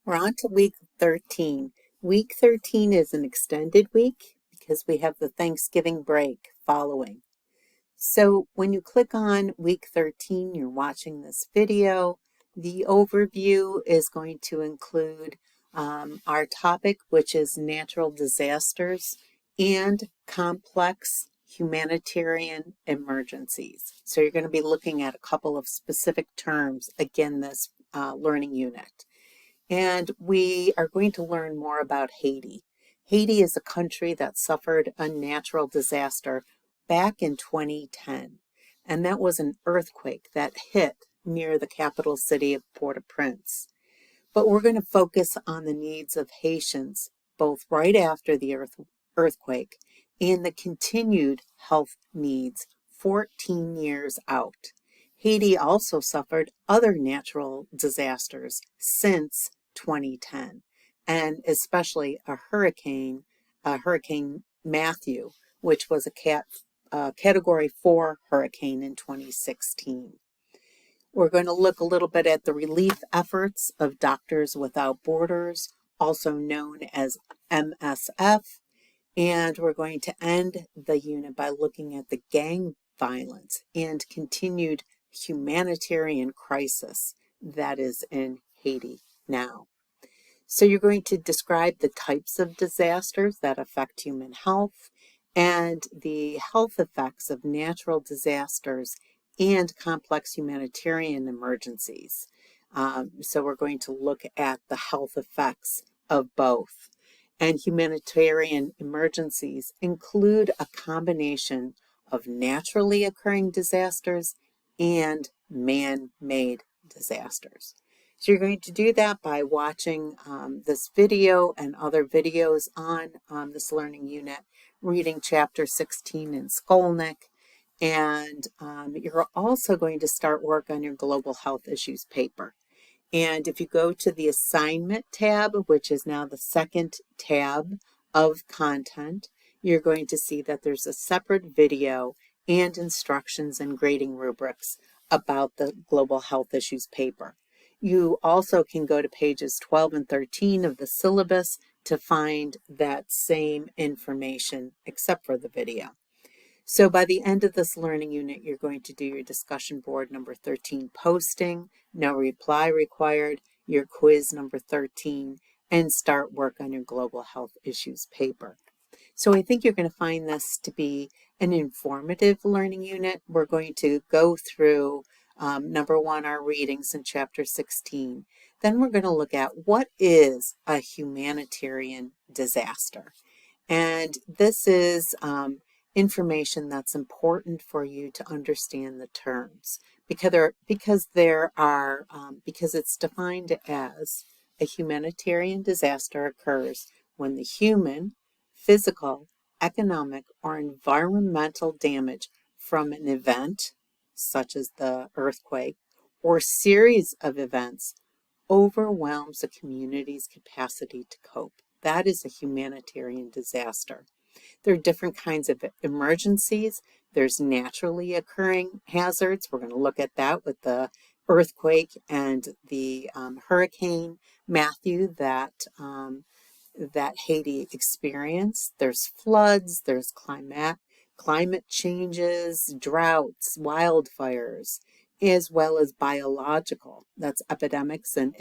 We're on to week 13. Week 13 is an extended week because we have the Thanksgiving break following. So when you click on week 13, you're watching this video. The overview is going to include our topic, which is natural disasters and complex humanitarian emergencies. So you're going to be looking at a couple of specific terms, again, this learning unit. And we are going to learn more about Haiti. Haiti is a country that suffered a natural disaster back in 2010, and that was an earthquake that hit near the capital city of Port-au-Prince. But we're going to focus on the needs of Haitians, both right after the earthquake and the continued health needs 14 years out. Haiti also suffered other natural disasters since 2010, and especially Hurricane Matthew, which was a Category 4 hurricane in 2016. We're going to look a little bit at the relief efforts of Doctors Without Borders, also known as MSF, and we're going to end the unit by looking at the gang violence and continued humanitarian crisis that is in Haiti now. So you're going to describe the types of disasters that affect human health and the health effects of natural disasters and complex humanitarian emergencies. So we're going to look at the health effects of both. And humanitarian emergencies include a combination of naturally occurring disasters and man-made disasters. So you're going to do that by watching this video and other videos on this learning unit, reading chapter 16 in Skolnick, and you're also going to start work on your global health issues paper. And if you go to the assignment tab, which is now the second tab of content, you're going to see that there's a separate video and instructions and grading rubrics about the global health issues paper. You also can go to pages 12 and 13 of the syllabus to find that same information, except for the video. So by the end of this learning unit, you're going to do your discussion board number 13 posting, no reply required, your quiz number 13, and start work on your global health issues paper. So I think you're going to find this to be an informative learning unit. We're going to go through number one, our readings in chapter 16. Then we're going to look at what is a humanitarian disaster. And this is information that's important for you to understand the terms because it's defined as a humanitarian disaster occurs when the human, physical, economic, or environmental damage from an event, such as the earthquake, or series of events overwhelms a community's capacity to cope. That is a humanitarian disaster. There are different kinds of emergencies. There's naturally occurring hazards. We're going to look at that with the earthquake and the Hurricane Matthew that Haiti experienced. There's floods, there's climate changes, droughts, wildfires, as well as biological. That's epidemics and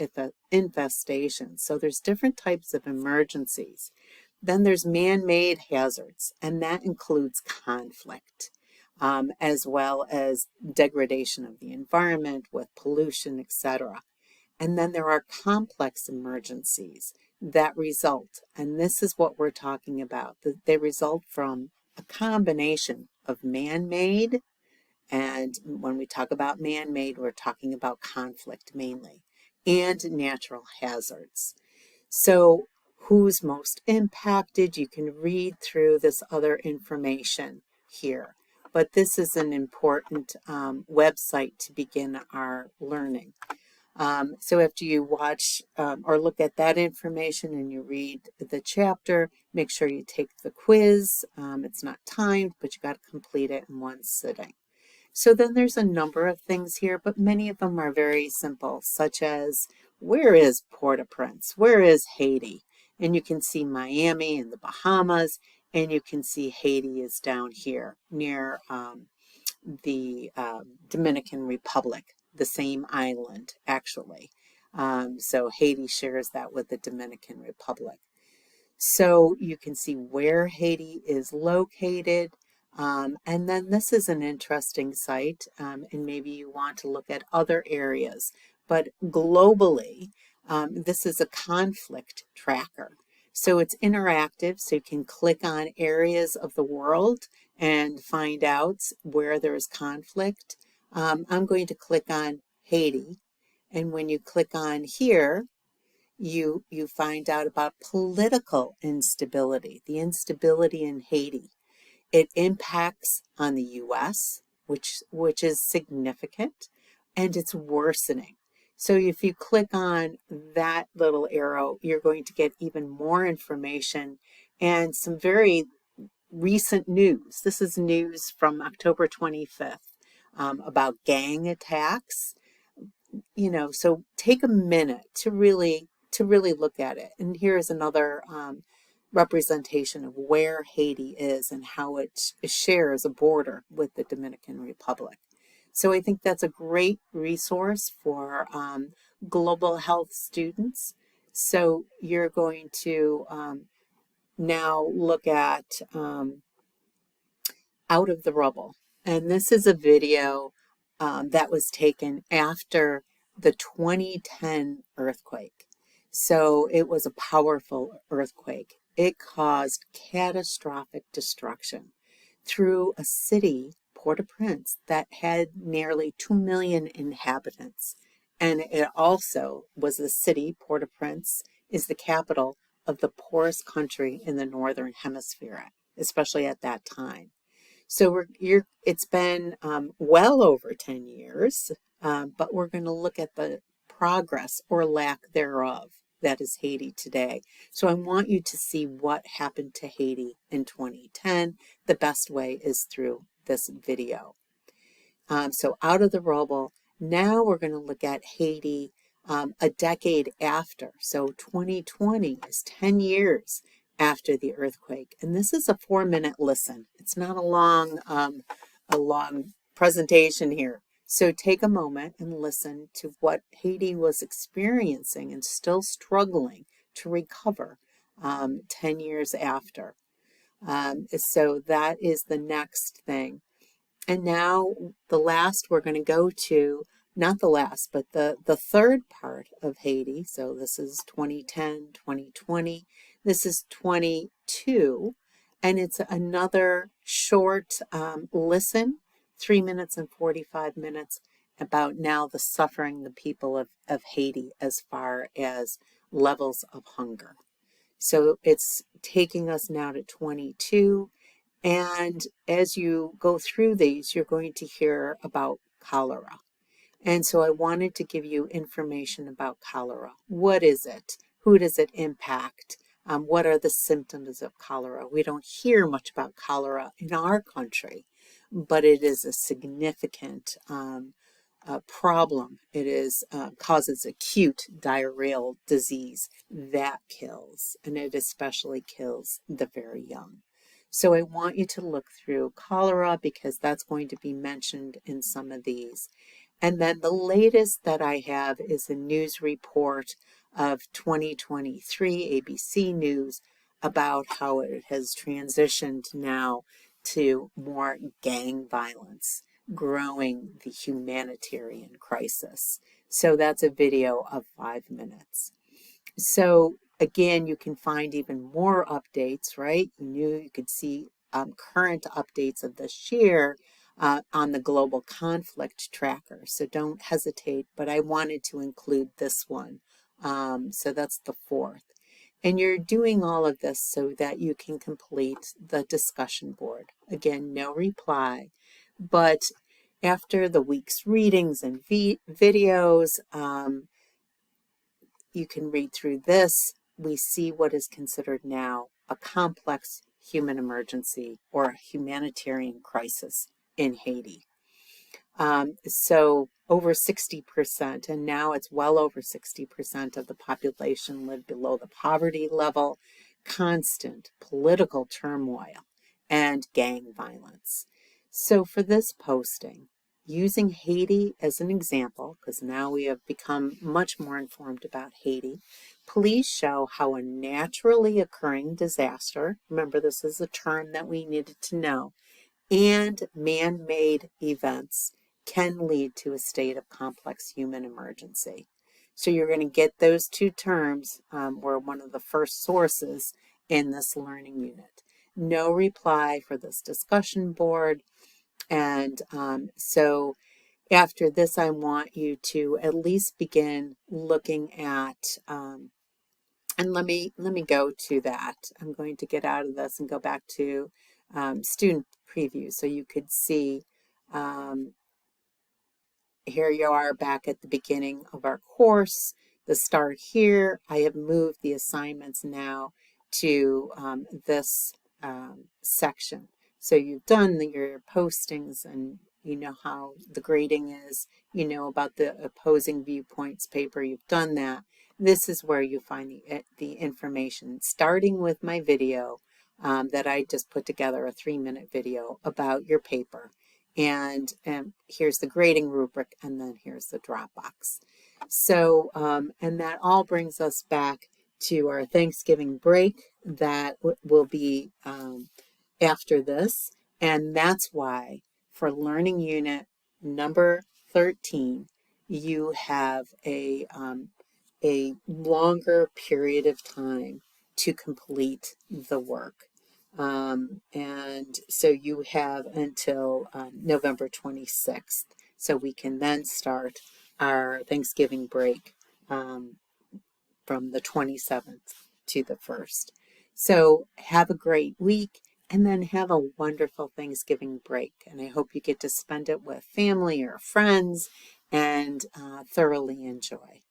infestations. So there's different types of emergencies. Then there's man-made hazards, and that includes conflict, as well as degradation of the environment with pollution, etc. And then there are complex emergencies that result, and this is what we're talking about, that they result from a combination of man-made, and when we talk about man-made, we're talking about conflict mainly, and natural hazards. So who's most impacted? You can read through this other information here, but this is an important website to begin our learning. So after you watch or look at that information and you read the chapter, make sure you take the quiz. It's not timed, but you got to complete it in one sitting. So then there's a number of things here, but many of them are very simple, such as where is Port-au-Prince? Where is Haiti? And you can see Miami and the Bahamas, and you can see Haiti is down here near the Dominican Republic, the same island, actually. So Haiti shares that with the Dominican Republic. So you can see where Haiti is located. And then this is an interesting site, and maybe you want to look at other areas. But globally, this is a conflict tracker. So it's interactive, so you can click on areas of the world and find out where there's conflict. I'm going to click on Haiti. And when you click on here, you find out about political instability, the instability in Haiti. It impacts on the US, which is significant, and it's worsening. So if you click on that little arrow, you're going to get even more information and some very recent news. This is news from October 25th about gang attacks. So take a minute to really look at it. And here's another representation of where Haiti is and how it shares a border with the Dominican Republic. So I think that's a great resource for global health students. So you're going to now look at Out of the Rubble. And this is a video that was taken after the 2010 earthquake. So it was a powerful earthquake. It caused catastrophic destruction through a city, Port-au-Prince, that had nearly 2 million inhabitants. And it also was the city, Port-au-Prince, is the capital of the poorest country in the Northern Hemisphere, especially at that time. So it's been well over 10 years, but we're going to look at the progress or lack thereof that is Haiti today. So I want you to see what happened to Haiti in 2010. The best way is through this video. So Out of the Rubble. Now we're going to look at Haiti a decade after. So 2020 is 10 years after the earthquake. And this is a 4-minute listen. It's not a long presentation here. So take a moment and listen to what Haiti was experiencing and still struggling to recover 10 years after. So that is the next thing. And now the last we're going to go to, not the last, but the third part of Haiti. So this is 2010, 2020. This is 22. And it's another short listen, 3 minutes and 45 minutes, about now the suffering the people of Haiti as far as levels of hunger. So it's taking us now to 22. And as you go through these, you're going to hear about cholera. And so I wanted to give you information about cholera. What is it? Who does it impact? What are the symptoms of cholera? We don't hear much about cholera in our country, but it is a significant problem. It causes acute diarrheal disease that kills, and it especially kills the very young. So I want you to look through cholera because that's going to be mentioned in some of these. And then the latest that I have is a news report of 2023 ABC News about how it has transitioned now to more gang violence, growing the humanitarian crisis. So that's a video of 5 minutes. So again, you can find even more updates, right? You could see current updates of this year on the global conflict tracker. So don't hesitate, but I wanted to include this one. So that's the 4th. And you're doing all of this so that you can complete the discussion board. Again, no reply, but after the week's readings and videos, you can read through this. We see what is considered now a complex human emergency or a humanitarian crisis in Haiti. So over 60%, and now it's well over 60% of the population live below the poverty level, constant political turmoil, and gang violence. So for this posting, using Haiti as an example, because now we have become much more informed about Haiti, please show how a naturally occurring disaster, remember this is a term that we needed to know, and man-made events can lead to a state of complex human emergency. So you're going to get those two terms were one of the first sources in this learning unit. No reply for this discussion board. And so after this, I want you to at least begin looking at, and let me go to that. I'm going to get out of this and go back to student preview so you could see um, here you are back at the beginning of our course, the start here. I have moved the assignments now to this section. So you've done your postings and you know how the grading is, you know about the opposing viewpoints paper, you've done that. This is where you find the information, starting with my video that I just put together, a 3-minute video about your paper. And here's the grading rubric, and then here's the Dropbox. So, and that all brings us back to our Thanksgiving break that will be after this. And that's why for learning unit number 13, you have a longer period of time to complete the work. And so you have until November 26th. So we can then start our Thanksgiving break from the 27th to the 1st. So have a great week and then have a wonderful Thanksgiving break. And I hope you get to spend it with family or friends and thoroughly enjoy.